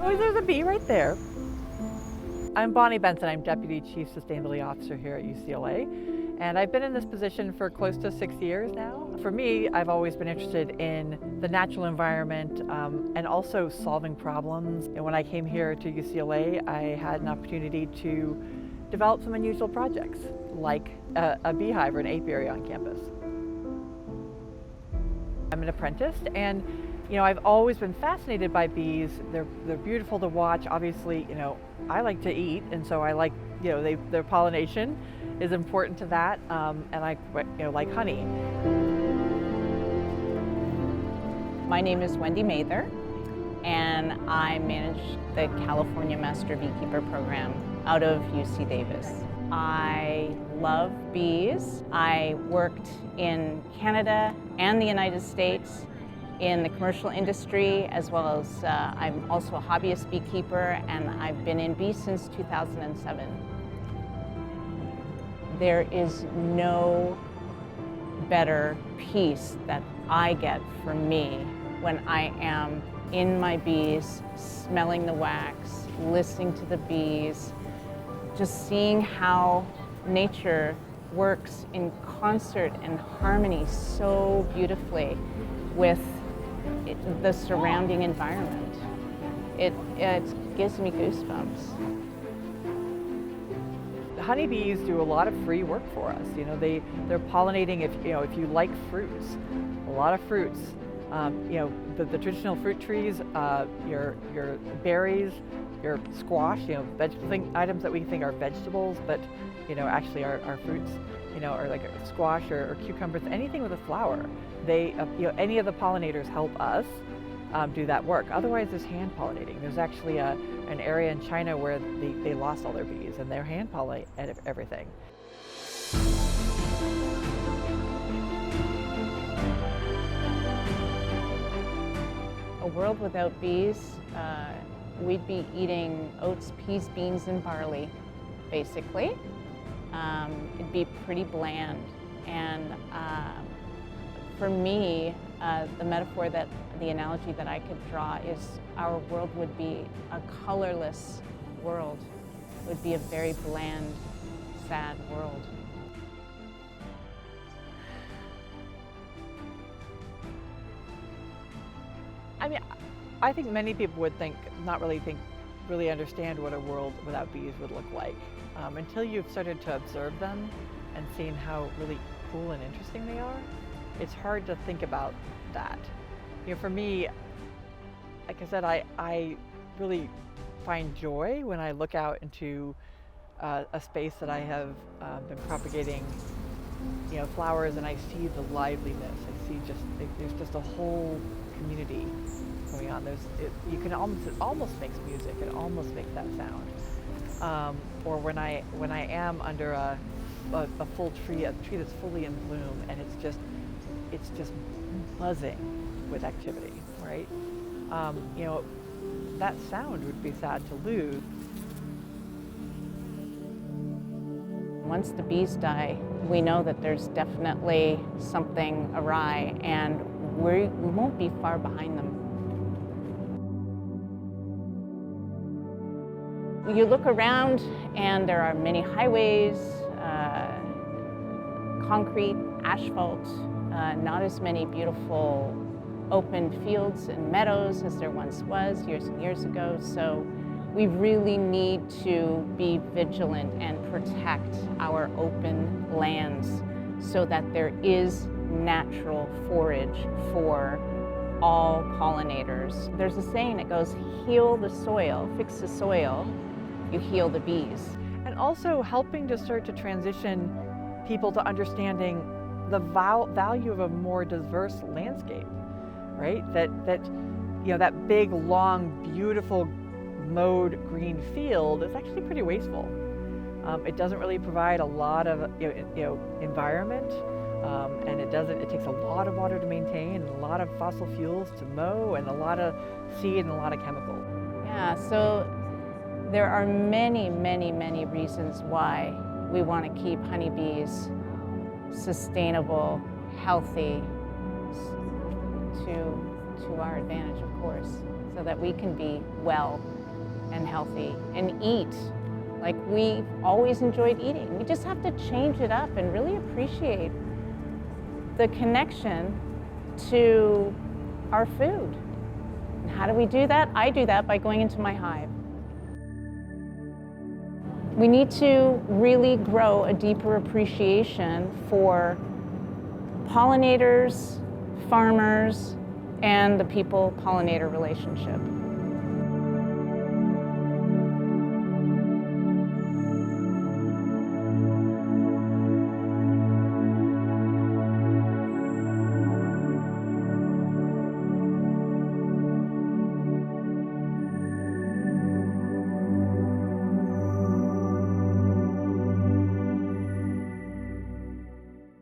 Oh, there's a bee right there. I'm Bonnie Benson. I'm Deputy Chief Sustainability Officer here at UCLA, and I've been in this position for close to 6 years now. For me, I've always been interested in the natural environment and also solving problems. And when I came here to UCLA, I had an opportunity to develop some unusual projects, like a beehive or an apiary on campus. I'm an apprentice, and I've always been fascinated by bees. They're beautiful to watch. Obviously, I like to eat, and so I like, their pollination is important to that, and I, like honey. My name is Wendy Mather, and I manage the California Master Beekeeper Program out of UC Davis. I love bees. I worked in Canada and the United States in the commercial industry, as well as I'm also a hobbyist beekeeper, and I've been in bees since 2007. There is no better peace that I get for me when I am in my bees, smelling the wax, listening to the bees, just seeing how nature works in concert and harmony so beautifully with the surrounding environment. It gives me goosebumps. Honeybees do a lot of free work for us. They're pollinating if you like fruits, a lot of fruits. The traditional fruit trees, your berries, your squash, items that we think are vegetables, but actually are fruits. Or like a squash or cucumbers, anything with a flower. They, any of the pollinators help us do that work. Otherwise, there's hand pollinating. There's actually an area in China where they lost all their bees and they're hand pollinate everything. A world without bees, we'd be eating oats, peas, beans, and barley, basically. It'd be pretty bland. And for me, the metaphor the analogy that I could draw is our world would be a colorless world. It would be a very bland, sad world. I think many people would really understand what a world without bees would look like. Until you've started to observe them and seen how really cool and interesting they are, it's hard to think about that. For me, like I said, I really find joy when I look out into a space that I have been propagating, flowers, and I see the liveliness. I see there's just a whole community going on. It almost makes music. It almost makes that sound. Or when I am under a full tree, a tree that's fully in bloom, and it's just buzzing with activity, right? That sound would be sad to lose. Once the bees die, we know that there's definitely something awry, and we won't be far behind them. You look around and there are many highways, concrete, asphalt, not as many beautiful open fields and meadows as there once was years and years ago. So we really need to be vigilant and protect our open lands so that there is natural forage for all pollinators. There's a saying that goes, heal the soil, fix the soil, you heal the bees. And also helping to start to transition people to understanding the value of a more diverse landscape, right? That big, long, beautiful, mowed green field is actually pretty wasteful. It doesn't really provide a lot of environment, and it takes a lot of water to maintain, and a lot of fossil fuels to mow, and a lot of seed and a lot of chemicals. Yeah, so there are many, many, many reasons why we want to keep honeybees sustainable, healthy, to our advantage, of course, so that we can be well and healthy and eat like we've always enjoyed eating. We just have to change it up and really appreciate the connection to our food. And how do we do that? I do that by going into my hive. We need to really grow a deeper appreciation for pollinators, farmers, and the people-pollinator relationship.